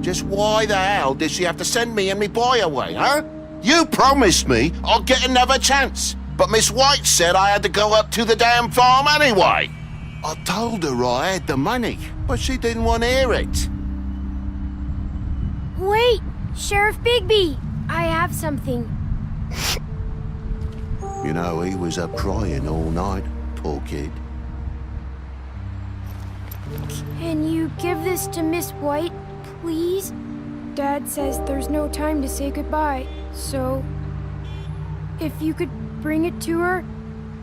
Just why the hell did she have to send me and me boy away, huh? You promised me I'd get another chance, but Miss White said I had to go up to the damn farm anyway. I told her I had the money, but she didn't want to hear it. Wait, Sheriff Bigby! I have something. You know, he was up crying all night, poor kid. Can you give this to Miss White, please? Dad says there's no time to say goodbye, so... if you could bring it to her,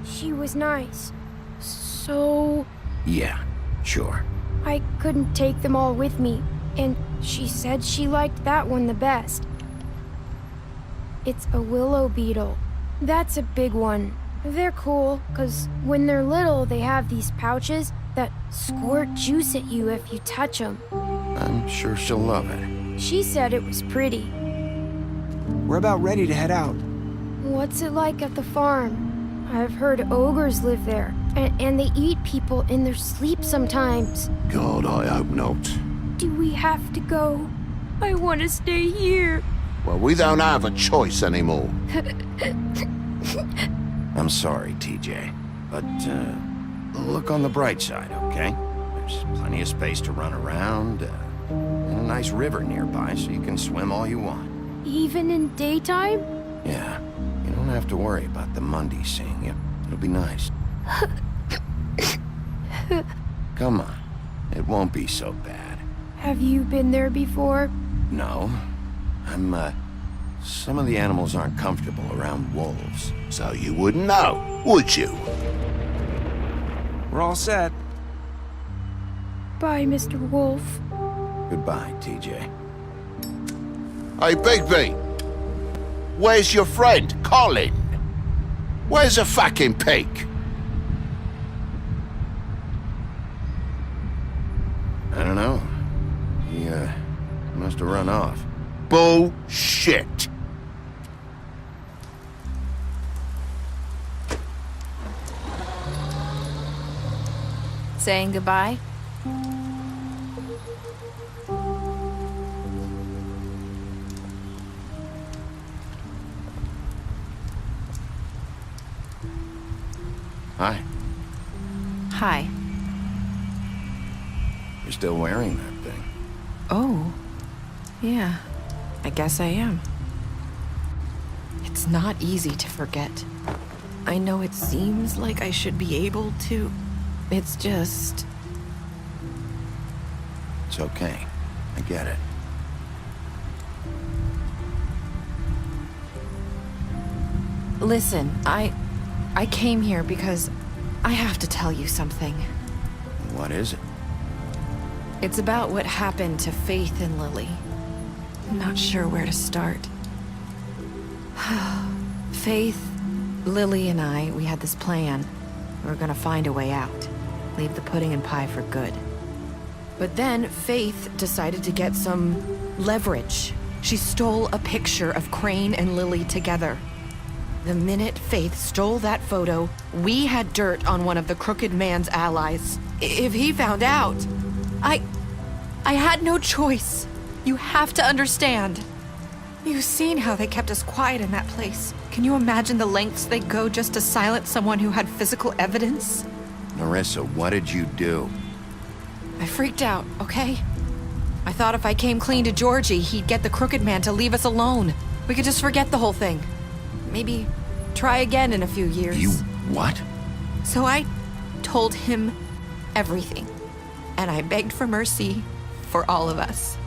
she was nice. So... Yeah, sure. I couldn't take them all with me, and she said she liked that one the best. It's a willow beetle. That's a big one. They're cool, 'cause when they're little, they have these pouches that squirt juice at you if you touch them. I'm sure she'll love it. She said it was pretty. We're about ready to head out. What's it like at the farm? I've heard ogres live there, and they eat people in their sleep sometimes. God, I hope not. Do we have to go? I want to stay here. Well, we don't have a choice anymore. I'm sorry, TJ, but look on the bright side, okay? There's plenty of space to run around, and a nice river nearby so you can swim all you want. Even in daytime? Yeah, you don't have to worry about the Mundy seeing you. It'll be nice. Come on, it won't be so bad. Have you been there before? No, some of the animals aren't comfortable around wolves. So you wouldn't know, would you? We're all set. Bye, Mr. Wolf. Goodbye, TJ. Hey, Bigby! Where's your friend, Colin? Where's the fucking pig? I don't know. He, must have run off. Bullshit! Saying goodbye? Hi. Hi. You're still wearing that thing. Oh. Yeah. I guess I am. It's not easy to forget. I know it seems like I should be able to. It's just... It's okay. I get it. Listen, I came here because I have to tell you something. What is it? It's about what happened to Faith and Lily. I'm not sure where to start. Faith, Lily, and I, we had this plan. We were gonna find a way out. Leave the pudding and pie for good. But then Faith decided to get some leverage. She stole a picture of Crane and Lily together. The minute Faith stole that photo, we had dirt on one of the Crooked Man's allies. If he found out, I had no choice. You have to understand. You've seen how they kept us quiet in that place. Can you imagine the lengths they go just to silence someone who had physical evidence? Narissa, what did you do? I freaked out, okay? I thought if I came clean to Georgie, he'd get the Crooked Man to leave us alone. We could just forget the whole thing. Maybe try again in a few years. You what? So I told him everything. And I begged for mercy for all of us.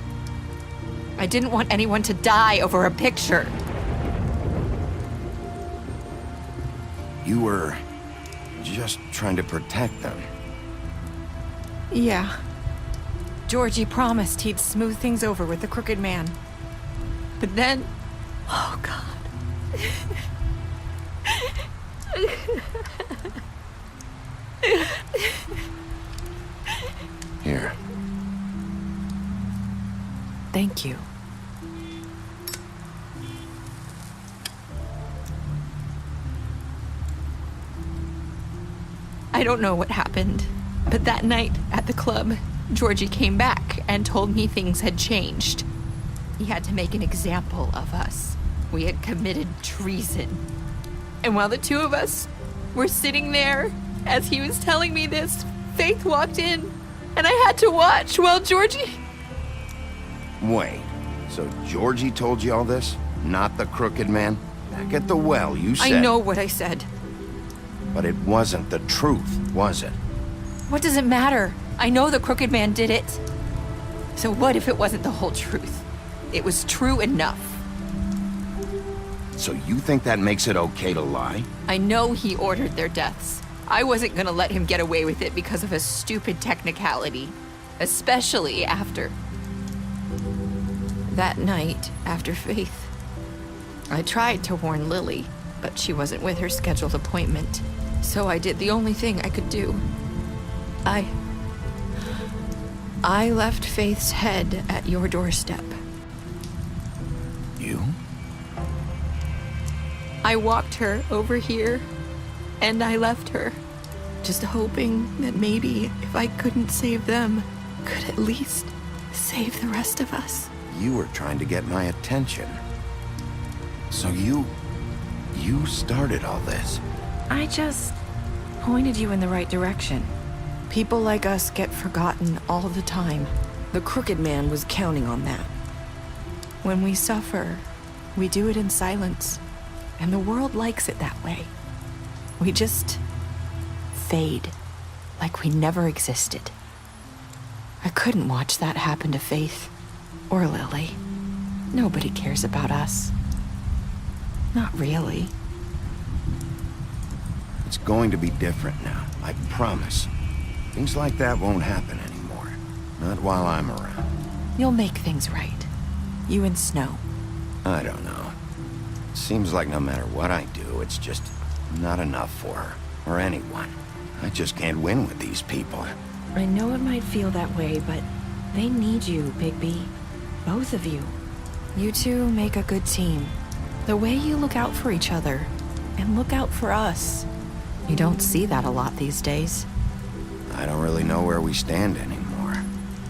I didn't want anyone to die over a picture. You were just trying to protect them. Yeah. Georgie promised he'd smooth things over with the Crooked Man. But then... Oh, God. Here. Thank you. I don't know what happened, but that night at the club, Georgie came back and told me things had changed. He had to make an example of us. We had committed treason. And while the two of us were sitting there, as he was telling me this, Faith walked in, and I had to watch while Georgie... Wait, so Georgie told you all this? Not the Crooked Man? Back at the well, you said... I know what I said. But it wasn't the truth, was it? What does it matter? I know the Crooked Man did it. So what if it wasn't the whole truth? It was true enough. So you think that makes it okay to lie? I know he ordered their deaths. I wasn't gonna let him get away with it because of a stupid technicality. Especially after... that night, after Faith. I tried to warn Lily, but she wasn't with her scheduled appointment. So I did the only thing I could do. I left Faith's head at your doorstep. You? I walked her over here, and I left her, just hoping that maybe if I couldn't save them, could at least save the rest of us. You were trying to get my attention. So you started all this. I just pointed you in the right direction. People like us get forgotten all the time. The Crooked Man was counting on that. When we suffer, we do it in silence. And the world likes it that way. We just fade, like we never existed. I couldn't watch that happen to Faith or Lily. Nobody cares about us. Not really. It's going to be different now, I promise. Things like that won't happen anymore. Not while I'm around. You'll make things right. You and Snow. I don't know. Seems like no matter what I do, it's just not enough for her, or anyone. I just can't win with these people. I know it might feel that way, but they need you, Bigby. Both of you. You two make a good team. The way you look out for each other, and look out for us. You don't see that a lot these days. I don't really know where we stand anymore.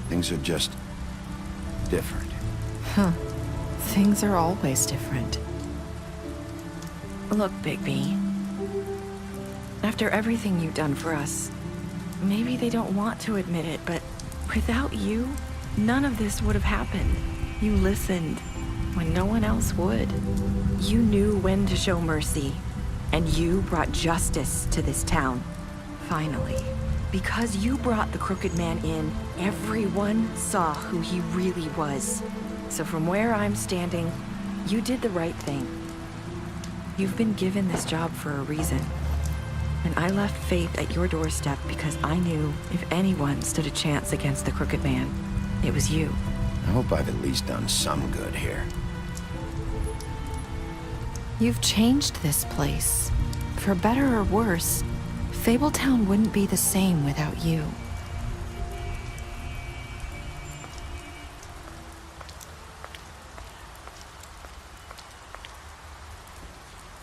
Things are just different. Huh. Things are always different. Look, Bigby. After everything you've done for us, maybe they don't want to admit it, but without you, none of this would have happened. You listened when no one else would. You knew when to show mercy, and you brought justice to this town. Finally. Because you brought the Crooked Man in, everyone saw who he really was. So from where I'm standing, you did the right thing. You've been given this job for a reason. And I left Faith at your doorstep because I knew if anyone stood a chance against the Crooked Man, it was you. I hope I've at least done some good here. You've changed this place. For better or worse, Fabletown wouldn't be the same without you.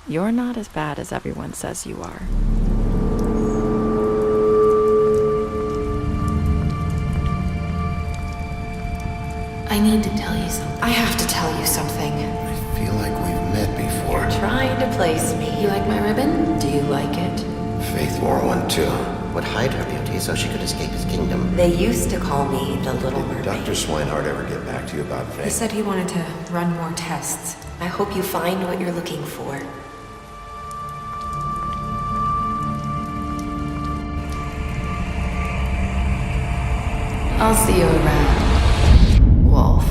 You're not as bad as everyone says you are. I need to tell you something. I have to tell you something. I feel like we've met before. You're trying to place me. You like my ribbon? Do you like it? Faith wore one too. Would hide her beauty so she could escape his kingdom. They used to call me the Little Mermaid. Did Dr. Swinehart ever get back to you about Faith? He said he wanted to run more tests. I hope you find what you're looking for. I'll see you around, Wolf.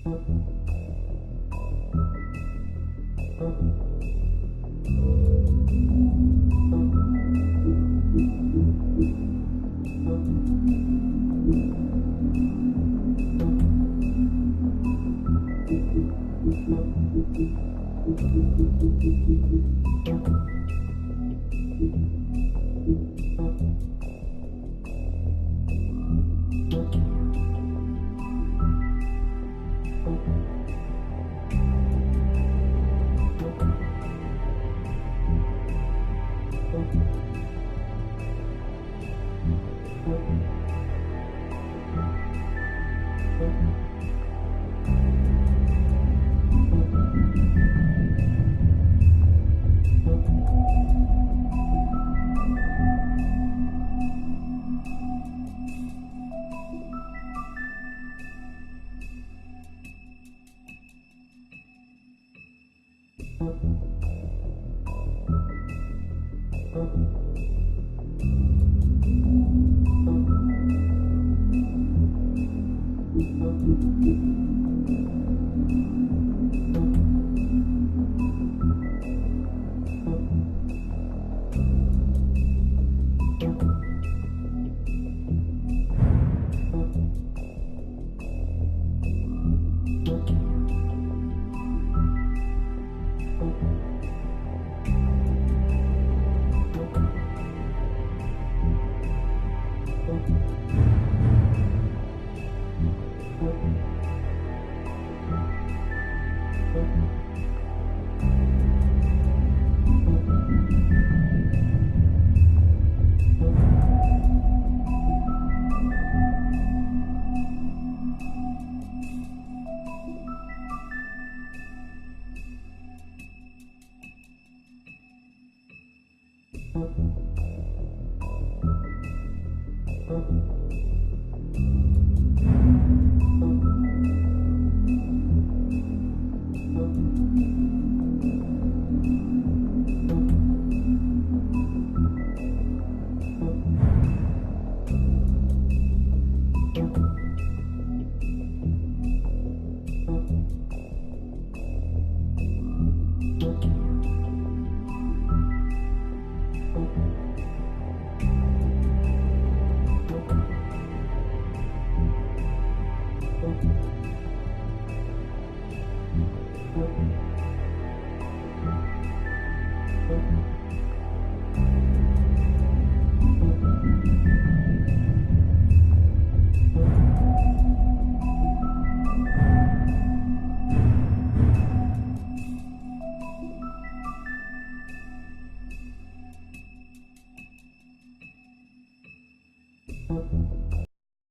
Thank you.